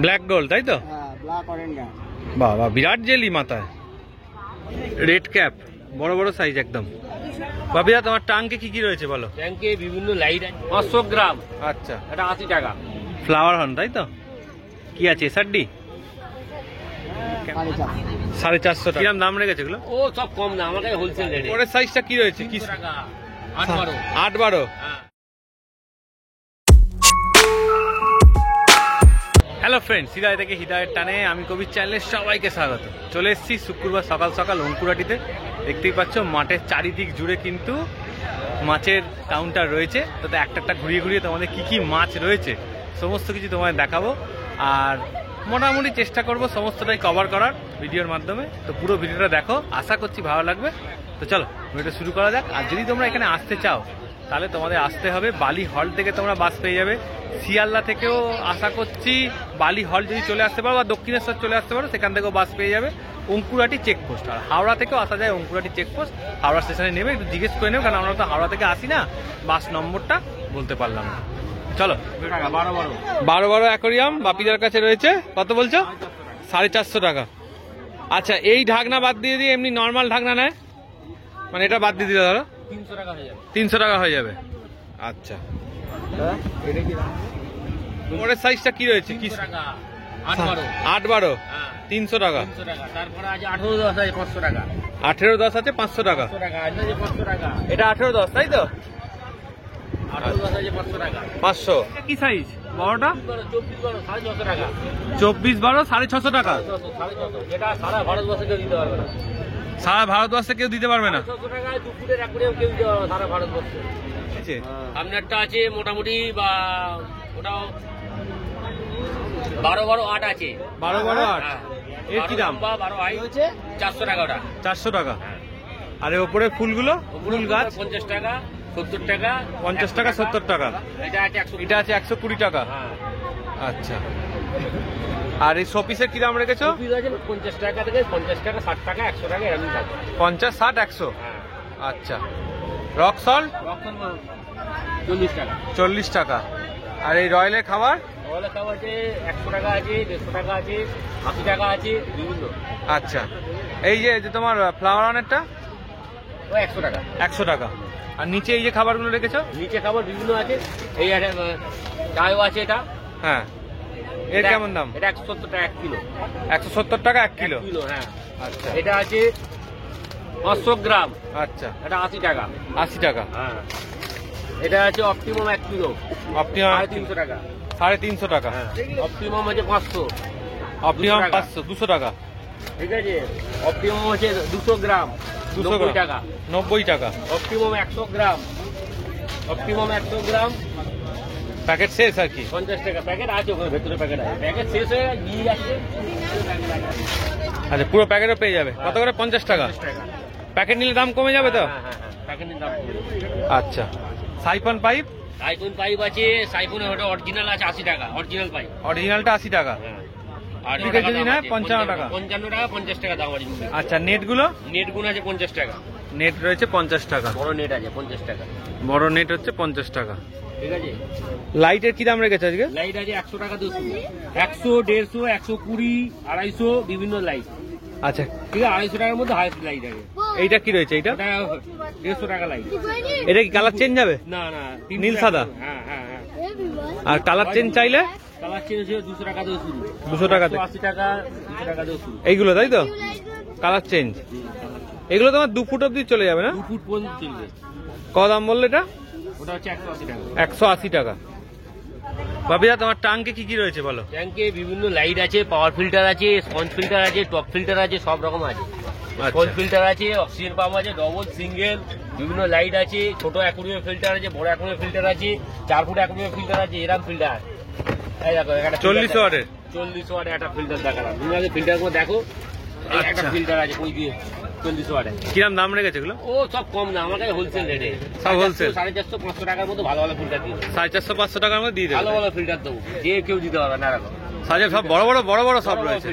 Black gold তাই তো? Black orange. বাবা বিরাট জেলি মাথায়, রেড ক্যাপ, বড় বড় সাইজ একদম। বাপিদা তোমার টাঙ্কে কি কি রয়েছে বলো? ট্যাঙ্কে বিভিন্ন লাইট 500 গ্রাম। আচ্ছা, এটা 80 টাকা। ফ্লাওয়ার হর্ন তাই তো? কি আছে এসআরডি? 450 টাকা। কিরম দাম রেখেছে এগুলো? ও সব কম না, আমার কাছে হোলসেল রেটে। পরের সাইজটা কি রয়েছে? কি টাকা 8-12। 8-12। হ্যালো ফ্রেন্ডস, হৃদয় থেকে হৃদয়ের টানে আমি কবির চ্যানেলে সবাইকে স্বাগত। চলে এসেছি শুক্রবার সকাল সকাল অঙ্কুরাটিতে। দেখতেই পাচ্ছ মাঠের চারিদিক জুড়ে কিন্তু মাছের কাউন্টার রয়েছে। তাতে একটা একটা ঘুরিয়ে ঘুরিয়ে তোমাদের কি কি মাছ রয়েছে সমস্ত কিছু তোমাদের দেখাবো, আর মোটামুটি চেষ্টা করব সমস্তটাই কভার করার ভিডিওর মাধ্যমে। তো পুরো ভিডিওটা দেখো, আশা করছি ভালো লাগবে। তো চলো ভিডিওটা শুরু করা যাক। আর যদি তোমরা এখানে আসতে চাও তাহলে তোমাদের আসতে হবে বালি হল থেকে, তোমরা বাস পেয়ে যাবে। শিয়ালদা থেকেও আশা করছি বালি হল যদি চলে আসতে পারো বা দক্ষিণেশ্বর চলে আসতে পারো, সেখান থেকেও বাস পেয়ে যাবে। অঙ্কুরাটি চেকপোস্ট, আর হাওড়া থেকেও আসা যায় অঙ্কুরাটি চেকপোস্ট। হাওড়া স্টেশনে নেবে, একটু জিজ্ঞেস করে নেবে, কারণ আমরা তো হাওড়া থেকে আসি না, বাস নম্বরটা বলতে পারলাম না। চলো 12-12 অ্যাকোরিয়াম বাপিদার কাছে রয়েছে। কত বলছো? 450 টাকা। আচ্ছা, এই ঢাকনা বাদ দিয়ে দিয়ে এমনি নর্মাল ঢাকনা নেয়, মানে এটা বাদ দিয়ে দিলে ধরো 300 টাকা হয়ে যাবে। 300 টাকা হয়ে যাবে। আচ্ছা, পরের সাইজটা কি রয়েছে? কি টাকা 8-12। 8-12 হ্যাঁ 300 টাকা। 300 টাকা। তারপরে আছে 18-10 আছে 500 টাকা। 18-10 আছে 500 টাকা। 500 টাকা আছে 500 টাকা। এটা 18-10 তাই তো? 18-10 আছে 500 টাকা। 500। কি সাইজ বড়টা? 24-12 650 টাকা। 24-12 650 টাকা। 650। যেটা সারা ভারতবর্ষে কেউ দিতে পারবে না। সারা ভারতবর্ষে কেউ দিতে পারবে না। 600 টাকায় 2 ফুটের অ্যাকোরিয়াম কেউ দিতে পারবে না সারা ভারতবর্ষে। আছে আপনারটা আছে মোটামুটি বা ওটাও 12-8 আছে। 12-8। হ্যাঁ। এর কি দাম? 12 হাই 400 টাকা ওটা। 400 টাকা। আর এর উপরে ফুলগুলো? ফুল গাছ 50 টাকা 70 টাকা। 50 টাকা 70 টাকা। এটা আছে 100। এটা আছে 120 টাকা। হ্যাঁ। আচ্ছা, আর এই শোপিসের কি দাম রেখেছো? কপি আছে 50 টাকা থেকে 50 টাকা 60 টাকা 100 টাকা এরকম থাকে। 50, 60, 100। হ্যাঁ। আচ্ছা, রক সল্ট রকম 40 টাকা। 40 টাকা। আর এই রয়্যালের খাবার? তাহলে সব আছে 100 টাকা আছে 150 টাকা আছে 80 টাকা আছে বিভিন্ন। আচ্ছা, এই যে তোমার ফ্লাওয়ার অনেরটা? ও 100 টাকা। 100 টাকা। আর নিচে এই যে খাবারগুলো রেখেছো? নিচে খাবার বিভিন্ন আছে। এই আছে চায়ও আছে এটা। হ্যাঁ, এর কেমন দাম? এটা 170 টাকা 1 কিলো। 170 টাকা 1 কিলো। কিলো হ্যাঁ। আচ্ছা, এটা আছে 500 গ্রাম। আচ্ছা, এটা 80 টাকা। 80 টাকা। হ্যাঁ। এটা আছে অপটিমাম 1 কিলো। অপটিমাম 350 টাকা। 350 টাকা। হ্যাঁ। অপটিমাম আছে 500। অপটিমাম 200 টাকা। 500 200 টাকা। ঠিক আছে। অপটিমাম আছে 200 গ্রাম 200 90 গ্রাম টাকা। 90 টাকা। অপটিমাম 100 গ্রাম। অপটিমাম 100 গ্রাম প্যাকেট শেষ আর কি? 50 টাকা। প্যাকেট আছে ওখানে ভেতরে প্যাকেট আছে। প্যাকেট শেষ হয়ে গিয়ে আসছে। আচ্ছা, পুরো প্যাকেটও পেয়ে যাবে। কত করে? 50 টাকা। 50 টাকা। প্যাকেট নিলে দাম কমে যাবে তো? হ্যাঁ হ্যাঁ হ্যাঁ। প্যাকেটের দাম কমে যাবে। আচ্ছা, সাইফন পাইপ? সাইফোন পাইপ আছে। সাইফোনের ওটা অরিজিনাল আছে 80 টাকা। Original pipe. অরিজিনালটা 80 টাকা। হ্যাঁ। আর ঠিক আছে, যদি না 55 টাকা। 55 টাকা 50 টাকা দাম অরিজিনাল। আচ্ছা, নেটগুলো? নেট গুণ আছে 50 টাকা। নেট রয়েছে 50 টাকা। বড় নেট আছে 50 টাকা। বড় নেট হচ্ছে 50 টাকা। ঠিক আছে। লাইটের কি দাম রেখেছে আজকে? লাইট আছে 100 টাকা 200 100 150 120 250 বিভিন্ন লাইট। আচ্ছা, ঠিক আছে। 250 টাকার মধ্যে হাইস্ট লাইট আছে। এইটা কি রয়েছে? এইটা ওটা 150 টাকা লাইট। এটা কি কালার চেঞ্জ হবে? না না নীল সাদা? হ্যাঁ হ্যাঁ হ্যাঁ। আর কালার চেঞ্জ চাইলে? কালার চেঞ্জ হচ্ছে 200 টাকা 200 200 টাকাতে। 80 টাকা 200 টাকা 200। এইগুলো তাই তো? কালার চেঞ্জ এগুলো তোমার 2 ফুট অব্দি চলে যাবে না? 2 ফুট পর্যন্ত চলবে। কত দাম বললে এটা? ওটা হচ্ছে 180 টাকা। 180 টাকা। বাপিদা তোমার টাঙ্কে কি কি রয়েছে বলো? ট্যাঙ্কে বিভিন্ন লাইট আছে, পাওয়ার ফিল্টার আছে, স্পঞ্জ ফিল্টার আছে, টপ ফিল্টার আছে, সব রকম আছে। স্পঞ্জ ফিল্টার আছে, অক্সিজেন পাম্প আছে, ডবল সিঙ্গেল বিভিন্ন লাইট আছে, ছোট অ্যাকুরিয়াম ফিল্টার আছে, বড় অ্যাকুরিয়াম ফিল্টার আছে, 4 ফুট অ্যাকুরিয়াম ফিল্টার আছে, এরকম ফিল্টার। এই দেখো একটা 40 ওয়াটের। 40 ওয়াটের একটা ফিল্টার দেখালাম। তুমি আগে ফিল্টার গুলো দেখো। এই একটা আচ্ছা। ফিল্টার আছে কই দিয়ে 40 ওয়াটের। কিরম দাম রেখেছে এগুলো? ও সব কম না, আমার কাছে হোলসেল রেটে। সব wholesale? 450 500 টাকার মতো ভালো ভালো ফিল্টার দিই। 450 500 টাকার মধ্যে দিয়ে দেবে? ভালো ভালো ফিল্টার দেবো, যে কেউ দিতে পারবে না এরকম। সাইজের সব বড় বড় সব রয়েছে।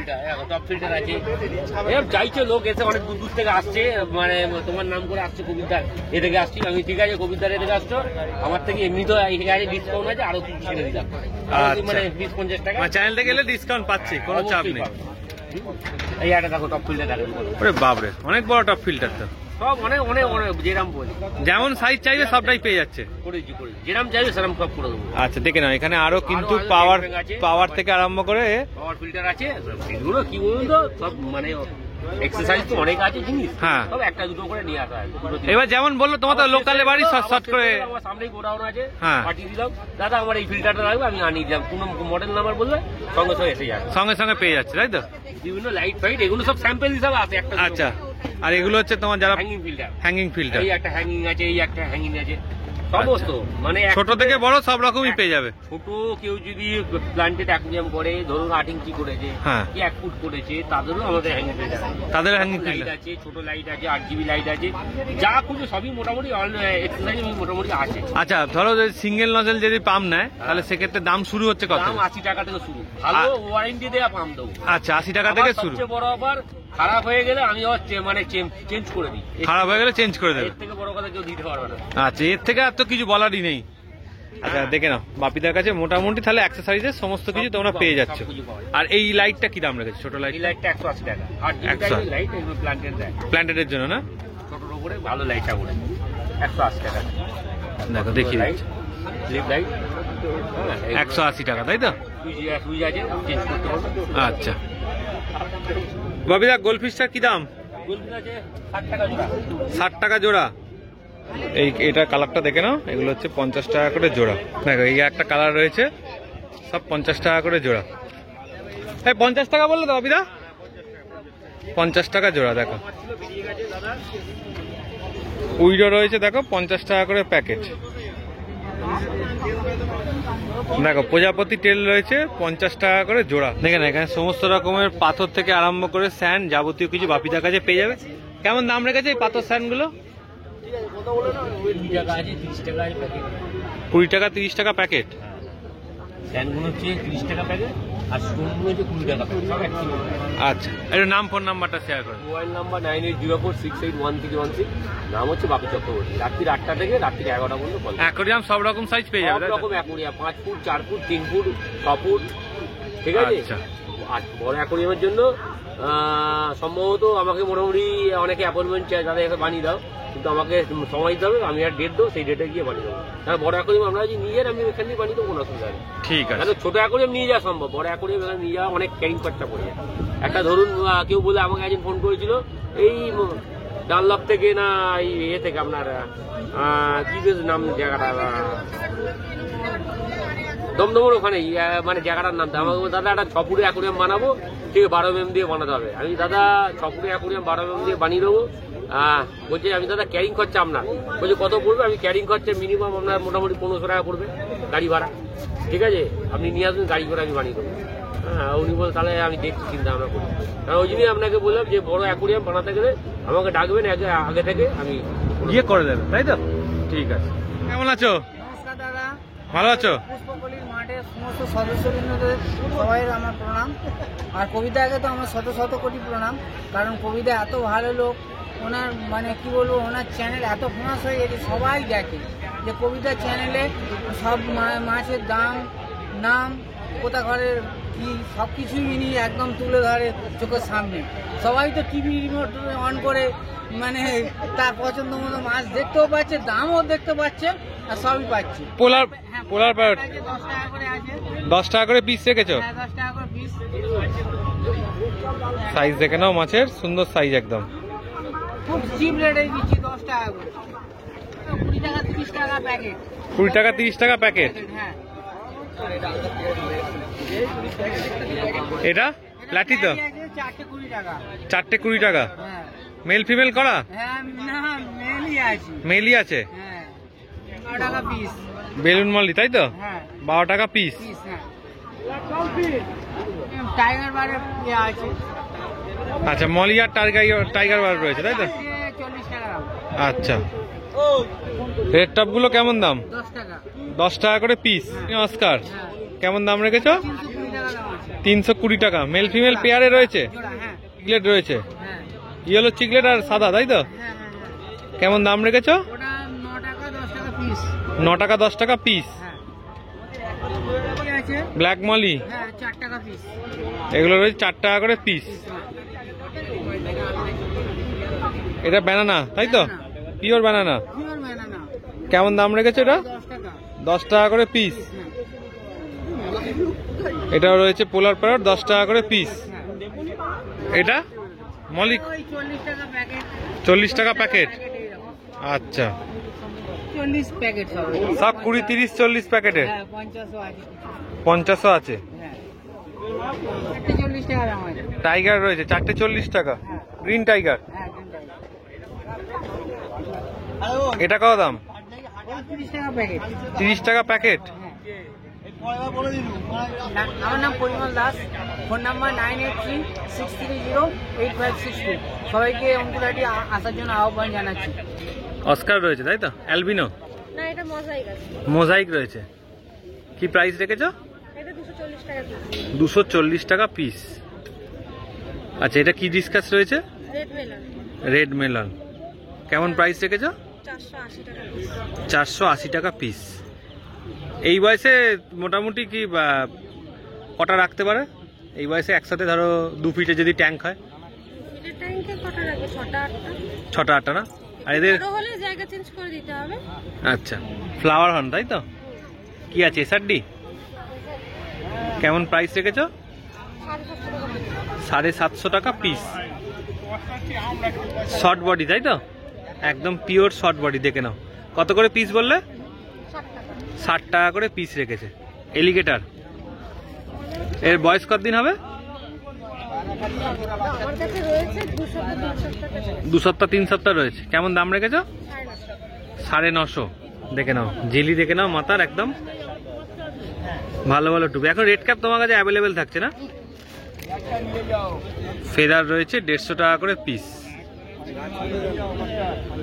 টপ ফিল্টার আছে, এরকম চাইছে লোক এসে অনেক দূর দূর থেকে আসছে, মানে তোমার নাম করে আসছে কবিতার এ থেকে আসছি আমি, ঠিক আছে কবিতার এ থেকে আসছো, আমার থেকে এমনি তো এখানে ডিসকাউন্ট আছে, আরো কিছু ছেড়ে দিলাম, মানে 20-50 টাকা চ্যানেল থেকে গেলে ডিসকাউন্ট পাচ্ছি, কোনো চাপ নেই। এই একটা দেখো টপ ফিল্টার দেখো, ওরে বাপরে অনেক বড় টপ ফিল্টার তো, সব অনেক অনেক অনেক যেরাম বলি, যেমন সাইজ চাইবে সবটাই পেয়ে যাচ্ছে। করেছি যেরাম চাইবে সেরাম সব করে দেবো। আচ্ছা দেখে নাও, এখানে আরো কিন্তু পাওয়ার থেকে আরম্ভ করে পাওয়ার ফিল্টার আছে, সেগুলো কি বলুন তো সব মানে এক্সারসাইজ তো অনেক আছে জিনিস, হ্যাঁ সব একটা দুটো করে নিয়ে আসা হয়। এবার যেমন বললো তোমার তো লোকালে বাড়ি, শর্ট করে আমার সামনেই গোডাউন আছে, হ্যাঁ পাঠিয়ে দিলাম, দাদা আমার এই ফিল্টারটা লাগবে, আমি আনিয়ে দিলাম, কোনো মডেল নাম্বার বললে সঙ্গে সঙ্গে এসে যাবে, সঙ্গে সঙ্গে পেয়ে যাচ্ছে, তাই তো? বিভিন্ন লাইট ফাইট এগুলো সব স্যাম্পল হিসাবে আছে একটা। আচ্ছা, আর এগুলো হচ্ছে তোমার যারা হ্যাঙ্গিং ফিল্টার, এই একটা হ্যাঙ্গিং আছে, এই একটা হ্যাঙ্গিং আছে, সমস্ত মানে ছোট থেকে বড় সব রকমই পেয়ে যাবে। ছোট কেউ যদি প্লান্টেড অ্যাকুরিয়াম করে, ধরুন 8 ইঞ্চি করেছে, হ্যাঁ, কি 1 ফুট করেছে, তাদেরও আমাদের হ্যাঙ্গিং ফিল্টার, তাদের হ্যাঙ্গিং লাইট ফিল্টার আছে, ছোট লাইট আছে, 8GB লাইট আছে, যা খুঁজে সবই মোটামুটি এক্সারসাইজ মোটামুটি আছে। আচ্ছা ধরো যদি সিঙ্গেল নজেল যদি পাম্প নেয় তাহলে সেক্ষেত্রে দাম শুরু হচ্ছে কত? দাম 80 টাকা থেকে শুরু, ভালো ওয়ারেন্টি দেয়া পাম্প দেবো। আচ্ছা 80 টাকা থেকে শুরু। সবচেয়ে বড় আবার খারাপ হয়ে গেলে আমি মানে চেঞ্জ করে দিই, খারাপ হয়ে গেলে চেঞ্জ করে দেবে, এর থেকে বড় কথা কেউ দিতে পারবে না। আচ্ছা এর থেকে আর তো কিছু বলারই নেই। আচ্ছা দেখে নাও বাপিদার কাছে মোটামুটি তাহলে অ্যাক্সেসরিজের সমস্ত কিছু তোমরা পেয়ে যাচ্ছ। আর এই লাইটটা কি দাম রেখেছো? ছোট লাইট, এই লাইটটা 180 টাকা, 8GB লাইট, এগুলো প্ল্যান্টেড দেয়, প্ল্যান্টেডের জন্য না, ছোটর উপরে ভালো লাইটটা করে 180 টাকা। দেখো দেখি স্লিপ লাইট 180 টাকা, তাই তো? সুইচ আছে, চেঞ্জ করতে হবে। আচ্ছা বাপিদা গোল্ডফিশটার কি দাম? গোল্ডফিশ আছে 60 টাকা জোড়া। 60 টাকা জোড়া। এটা কালারটা দেখে নাও, এগুলো হচ্ছে 50 টাকা করে জোড়া। দেখো এই একটা কালার রয়েছে, সব 50 টাকা করে জোড়া। এই 50 টাকা বললো তো বাপিদা? 50 টাকা জোড়া। দেখো উইডো রয়েছে, দেখো 50 টাকা করে প্যাকেট। দেখো প্রজাপতি তেল রয়েছে 50 টাকা করে জোড়া। দেখেন এখানে সমস্ত রকমের পাথর থেকে আরম্ভ করে স্যান্ড যাবতীয় কিছু বাপিদার কাছে পেয়ে যাবে। কেমন দাম রেখেছে এই পাথর স্যান্ডগুলো? 20 টাকা আছে, 30 টাকা আছে প্যাকেট, 20 টাকা 30 টাকা প্যাকেট। স্যান্ডগুলো হচ্ছে 30 টাকা প্যাকেট, আর স্টোনগুলো হচ্ছে 20 টাকা প্যাকেট, সব এক কিলো। আচ্ছা এর নাম ফোন নাম্বারটা শেয়ার করুন। মোবাইল নাম্বার 9804681316, নাম হচ্ছে বাপি চক্রবর্তী। রাত্রি 8টা থেকে রাত্রি 11টা পর্যন্ত বন্ধ। অ্যাকোরিয়াম সব রকম সাইজ পেয়ে যাবে, সব রকম aquarium, 5 foot, 4 foot, 3 foot, 6 foot, ঠিক আছে। আচ্ছা আর বড় অ্যাকোরিয়ামের জন্য সম্ভবত আমাকে মোটামুটি অনেকে অ্যাপয়েন্টমেন্ট চায়, তাদের এসে বানিয়ে দাও, কিন্তু আমাকে সময় দিতে হবে, আমি আর ডেট দেবো, সেই ডেটে গিয়ে বানিয়ে দেবো। তাহলে বড় অ্যাকোরিয়াম আমরা যদি নিয়ে যাই, আমি এখান থেকে বানিয়ে দেবো, কোনো অসুবিধা নেই। ঠিক আছে। তাহলে ছোট অ্যাকোরিয়াম নিয়ে যাওয়া সম্ভব, বড় অ্যাকোরিয়াম এখানে নিয়ে যাওয়া অনেক ক্যারিং খরচা পড়ে যায়। একটা ধরুন কেউ বলে আমাকে একজন ফোন করেছিল এই ডানলাপ থেকে, না এই থেকে আপনার কি বেশ নাম জায়গাটা, দমদমের ওখানে, মানে জায়গাটার নাম আমাকে দাদা একটা 6 ফুটের অ্যাকোরিয়াম বানাবো, ঠিক 12 mm দিয়ে বানাতে হবে। আমি দাদা 6 ফুটের অ্যাকোরিয়াম 12 mm দিয়ে বানিয়ে দেবো। বলছে আমি দাদা ক্যারিং খরচা আপনার, বলছে কত পড়বে? আমি ক্যারিং খরচা মিনিমাম আপনার মোটামুটি 1500 টাকা পড়বে গাড়ি ভাড়া, ঠিক আছে আপনি নিয়ে আসবেন, গাড়ি করে আমি বানিয়ে দেবো। হ্যাঁ উনি বলে তাহলে আমি দেখছি, চিন্তা ভাবনা করি। কারণ ওই জন্যই আপনাকে বললাম যে বড় অ্যাকোরিয়াম বানাতে গেলে আমাকে ডাকবেন, আগে থেকে আমি ইয়ে করে দেবেন, তাই তো? ঠিক আছে। কেমন আছো? নমস্কার দাদা, ভালো আছো? পুষ্পকলির মাঠের সমস্ত সদস্যবৃন্দদের সবাই আমার প্রণাম। আর কবিতাকে তো আমার শত শত কোটি প্রণাম, কারণ কবিতা এত ভালো লোক, ওনার মানে কি বলবো, ওনার চ্যানেল এত ফেমাস হয়ে গেছে, সবাই দেখে যে কবিতা চ্যানেলে সব মাছের দাম, নাম, কোথা ঘরের কি সব কিছুই ইনি একদম তুলে ধরে চোখের সামনে। সবাই তো টিভি রিমোট অন করে মানে তার পছন্দ মতো মাছ দেখতেও পাচ্ছে, দামও দেখতে পাচ্ছে, আর সবই পাচ্ছে। পোলার প্যারট 10 টাকা করে আছে, 10 টাকা করে পিস রেখেছো? হ্যাঁ 10 টাকা করে পিস। সাইজ দেখে নাও, মাছের সুন্দর সাইজ একদম। খুব চিপ রেটে দিচ্ছি, 10 টাকা করে, 20 টাকা 30 টাকা প্যাকেট। 20 টাকা 30 টাকা প্যাকেট। হ্যাঁ এটা প্ল্যাটি তো? 4টে 20 টাকা। 4টে 20 টাকা। হ্যাঁ মেল ফিমেল করা? হ্যাঁ না মেলই আছে। মেলই আছে। হ্যাঁ 12 টাকা পিস। বেলুন মলি তাই তো? হ্যাঁ 12 টাকা পিস। পিস। হ্যাঁ টাইগার বারে আছে। আচ্ছা মলি আর টাইগার বার রয়েছে তাই তো? 40 টাকা। আচ্ছা রেড টপ গুলো কেমন দাম? 10 টাকা। 10 টাকা করে পিস। নমস্কার, হ্যাঁ কেমন দাম রেখেছো? 320 টাকা দাম আছে। 320 টাকা। মেল ফিমেল পেয়ারে রয়েছে, জোড়া, হ্যাঁ চিকলেট রয়েছে, হ্যাঁ ইয়েলো চিকলেট আর সাদা, তাই তো? হ্যাঁ হ্যাঁ হ্যাঁ। কেমন দাম রেখেছো? ওটা 9 টাকা 10 টাকা পিস। 9 টাকা 10 টাকা পিস। হ্যাঁ ঠিক আছে। ব্ল্যাক মলি হ্যাঁ 4 টাকা পিস। এগুলো রয়েছে 4 টাকা করে পিস। এটা ব্যানানা, তাই তো? Pure banana. Pure banana. কেমন দাম রেখেছো এটা? 10 টাকা। 10 টাকা করে পিস। হ্যাঁ এটাও রয়েছে পোলার প্যারট, 10 টাকা করে পিস। এটা মলি ওই 40 টাকা প্যাকেট। 40 টাকা প্যাকেট। এইরকম। আচ্ছা, 40 প্যাকেট সব। সব 20, 30, 40 প্যাকেটের। হ্যাঁ 50 আছে। 50ও আছে। হ্যাঁ একটা 40 টাকা দাম আছে। টাইগার রয়েছে 4টে 40 টাকা। হ্যাঁ গ্রিন টাইগার। হ্যাঁ তিনটা। এটা কত দাম? 30 টাকা প্যাকেট। 30 টাকা প্যাকেট। আমার নাম পরিমল দাস, ফোন নাম্বার 9836308562। সবাইকে অঙ্কুরাটি আসার জন্য আহ্বান জানাচ্ছি। অস্কার রয়েছে, তাই তো? অ্যালবিনো না, এটা মোজাইক আছে। মোজাইক রয়েছে। কি প্রাইস রেখেছো? এটা 240 টাকা পিস। 240 টাকা পিস। আচ্ছা, এটা কি ডিসকাস রয়েছে? Red melon red melon. কেমন প্রাইস রেখেছো? 480 টাকা পিস। 480 টাকা পিস। এই বয়সে মোটামুটি কি কটা রাখতে পারে? এই বয়সে একসাথে ধরো 2 ফিটে যদি ট্যাঙ্ক হয়? এটা ট্যাঙ্কে কটা রাখবে? 6টা 8টা। 6টা 8টা না? আর এদের বড় হলে জায়গা চেঞ্জ করে দিতে হবে। আচ্ছা, ফ্লাওয়ার হন, তাই তো? কি আছে এসআরডি? কেমন প্রাইস রেখেছো? 750 টাকা পিস। পিস। শর্ট বডি, তাই তো? একদম পিওর শর্ট বডি। দেখে নাও কত করে পিস বললে? 60 টাকা। 60 টাকা করে পিস রেখেছে। এলিগেটার এর বয়স কতদিন হবে? আমার কাছে রয়েছে 2 সপ্তাহ 3 সপ্তাহ টাকা। 2 সপ্তাহ 3 সপ্তাহ রয়েছে। কেমন দাম রেখেছো? 950। 950। দেখে নাও জেলি, দেখে নাও মাথার একদম ভালো ভালো টুপি। এখন রেড ক্যাপ তোমার কাছে অ্যাভেলেবেল থাকছে না? ফেদার রয়েছে 150 টাকা করে পিস।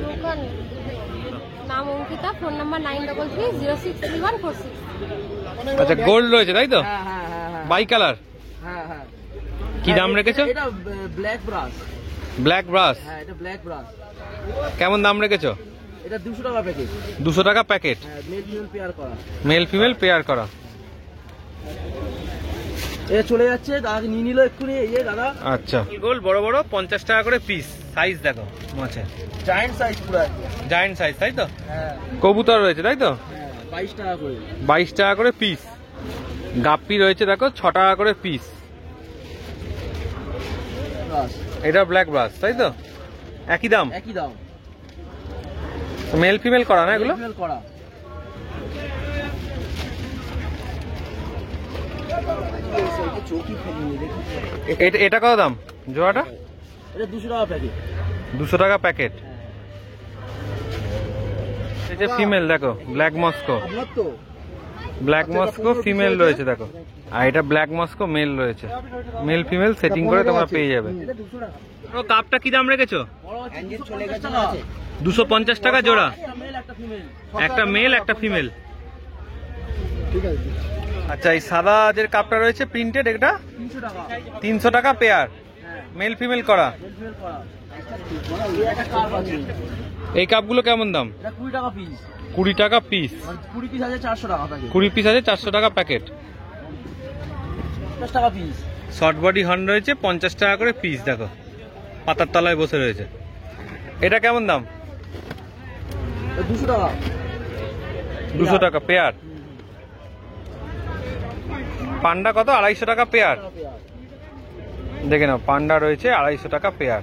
দোকান নাম অঙ্কিতা, ফোন নাম্বার 9330633146। আচ্ছা, গোল্ড রয়েছে, তাই তো? হ্যাঁ হ্যাঁ হ্যাঁ হ্যাঁ বাই কালার। হ্যাঁ হ্যাঁ। কি দাম রেখেছো? এটা ব্ল্যাক ব্রাশ। Black brush. হ্যাঁ এটা ব্ল্যাক ব্রাশ। কেমন দাম রেখেছো? এটা 200 টাকা প্যাকেট। 200 টাকা প্যাকেট। হ্যাঁ মেল ফিমেল পেয়ার করা। মেল ফিমেল পেয়ার করা। এটা চলে যাচ্ছে, দাদা নিয়ে নিল এক্ষুনি। এই যে দাদা আচ্ছা, গোল্ড বড় বড় 50 টাকা করে পিস। সাইজ দেখো মাছের, জায়ান্ট সাইজ পুরো। জায়ান্ট সাইজ, তাই তো? হ্যাঁ কবুতর রয়েছে, তাই তো? হ্যাঁ 22 টাকা করে। 22 টাকা করে পিস। গাপ্পি রয়েছে দেখো 6 টাকা করে পিস। ব্রাশ এটা ব্ল্যাক ব্রাশ, তাই তো? একই দাম। একই দাম। মেল ফিমেল করা না এগুলো? ফিমেল করা। এটা কত দাম জোড়াটা? এটা 200 টাকা প্যাকেট। 200 টাকা প্যাকেট। এই যে ফিমেল দেখো, ব্ল্যাক মস্কো। আপনার তো ব্ল্যাক মস্কো ফিমেল রয়েছে দেখো, আর এটা ব্ল্যাক মস্কো মেল রয়েছে। মেল ফিমেল সেটিং করে তোমরা পেয়ে যাবে। এটা 200 টাকা। ও কাপটা কি দাম রেখেছো? বড় আছে 250 টাকা আছে। 250 টাকা জোড়া। একটা মেল একটা ফিমেল। একটা মেল একটা ফিমেল। ঠিক আছে। আচ্ছা, এই সাদা যে কাপটা রয়েছে প্রিন্টেড, এটা 300 টাকা। 300 টাকা পেয়ার। হ্যাঁ মেল ফিমেল করা। মেল ফিমেল করা। এই একটা কাপ আছে। এই কাপগুলো কেমন দাম? এটা 20 টাকা পিস। 20 টাকা পিস। মানে 20 পিস আছে 400 টাকা প্যাকেট। 20 পিস আছে 400 টাকা প্যাকেট। 50 টাকা পিস। শর্ট বডি হর্ন রয়েছে 50 টাকা করে পিস। দেখো পাতার তলায় বসে রয়েছে। এটা কেমন দাম? 200 টাকা। 200 টাকা পেয়ার। পান্ডা কত? 250 টাকা পেয়ার। দেখে নাও পান্ডা রয়েছে 250 টাকা পেয়ার।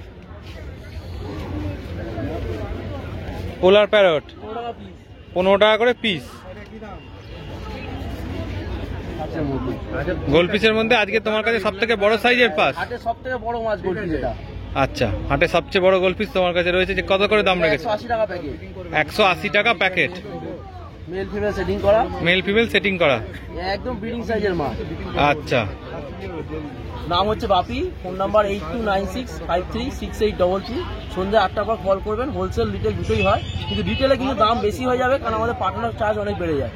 পোলার প্যারট 15 টাকা পিস। 15 টাকা করে পিস। গোল পিসের মধ্যে আজকে তোমার কাছে সব থেকে বড় সাইজের পাস। হাটে সবথেকে বড় মাছ গোল পিস এটা। আচ্ছা, হাটে সবচেয়ে বড় গোল পিস তোমার কাছে রয়েছে। যে কত করে দাম রেখেছে? 180 টাকা প্যাকেট। 180 টাকা প্যাকেট। মেল ফিমেল সেটিং করা। মেল ফিমেল সেটিং করা। একদম ব্রিডিং সাইজের মাছ। আচ্ছা, নাম হচ্ছে বাপি, ফোন নাম্বার 8296536822। সন্ধ্যা 8টার পর কল করবেন। হোলসেল রিটেল দুটোই হয়, কিন্তু রিটেলে কিন্তু দাম বেশি হয়ে যাবে, কারণ আমাদের পাঠানোর চার্জ অনেক বেড়ে যায়।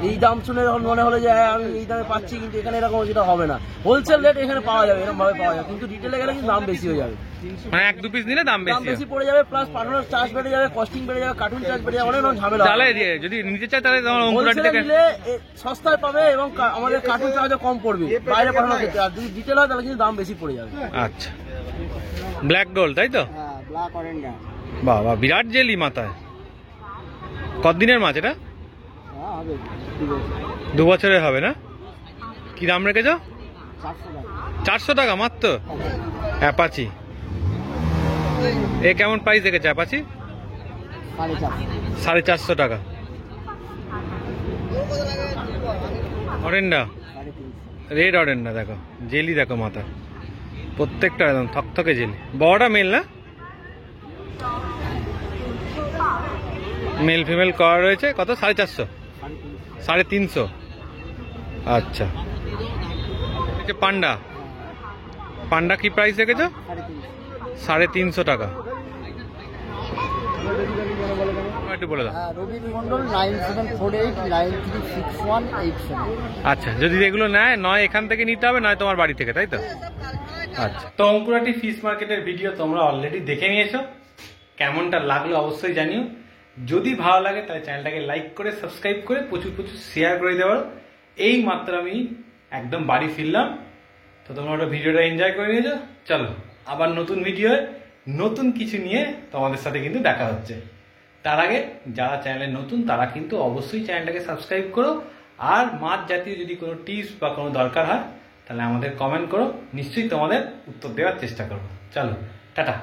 এই দাম শুনে যখন মনে হলো যে হ্যাঁ আমি এই দামে পাচ্ছি, কিন্তু এখানে এরকম যেটা হবে না। হোলসেল রেট এখানে পাওয়া যাবে, এরকম ভাবে পাওয়া যাবে, কিন্তু রিটেলে গেলে কিন্তু দাম বেশি হয়ে যাবে, মানে 1-2 পিস নিলে দাম দাম বেশি বেশি পড়ে যাবে, প্লাস পাঠানোর চার্জ বেড়ে যাবে, কস্টিং বেড়ে যাবে, কার্টুন চার্জ বেড়ে যাবে, অনেক রকম ঝামেলা হবে। তাহলে যদি নিতে চাই তাহলে তোমার অঙ্কুরাটি হোলসেলে থেকে নিলে সস্তায় পাবে এবং আমাদের কার্টুন চার্জও কম পড়বে বাইরে পাঠানোর ক্ষেত্রে। আর যদি ডিটেল হয় তাহলে কিন্তু দাম বেশি পড়ে যাবে। আচ্ছা, ব্ল্যাক গোল্ড তাই তো? হ্যাঁ, ব্ল্যাক অরেঞ্জা। বাবা, বিরাট জেলি মাথায়। কতদিনের মাছ এটা? হ্যাঁ, হবে 2 বছরের হবে না? কি দাম রেখেছো? 400 টাকা। 400 টাকা মাত্র? অ্যাপাচি এ কেমন প্রাইস রেখেছে অ্যাপাচি? 450। 450 টাকা। অরেন্ডা, 350। রেড অরেন্ডা দেখো, জেলি দেখো মাথা, প্রত্যেকটা একদম থকথকে জেলি। বড়টা মেল না? মেল ফিমেল করা রয়েছে। কত? 450? 350? আচ্ছা। পান্ডা, পান্ডা কি প্রাইস রেখেছো? 350 টাকা। একটু বলে দাও। রবীন মন্ডল 9748936187। আচ্ছা, যদি এগুলো নেয় নয় এখান থেকে নিতে হবে, নয় তোমার বাড়ি থেকে, তাই তো? আচ্ছা, তো অঙ্কুরাটি ফিশ মার্কেটের ভিডিও তোমরা অলরেডি দেখে নিয়েছো। কেমনটা লাগলো অবশ্যই জানিও। যদি ভালো লাগে তাহলে চ্যানেলটাকে লাইক করে সাবস্ক্রাইব করে প্রচুর প্রচুর শেয়ার করে দেওয়ার। এই মাত্র আমি একদম বাড়ি ফিরলাম, তো তোমরা ওটা ভিডিওটা এনজয় করে নিয়েছো। চলো আবার নতুন ভিডিও নতুন কিছু নিয়ে তোমাদের সাথে কিন্তু দেখা হচ্ছে। তার আগে যারা চ্যানেলে নতুন তারা কিন্তু অবশ্যই চ্যানেলটাকে সাবস্ক্রাইব করো। আর মাছ জাতীয় যদি কোনো টিপস বা কোনো দরকার হয় তাহলে আমাদের কমেন্ট করো, নিশ্চয়ই তোমাদের উত্তর দেওয়ার চেষ্টা করবো। চলো, টাটা।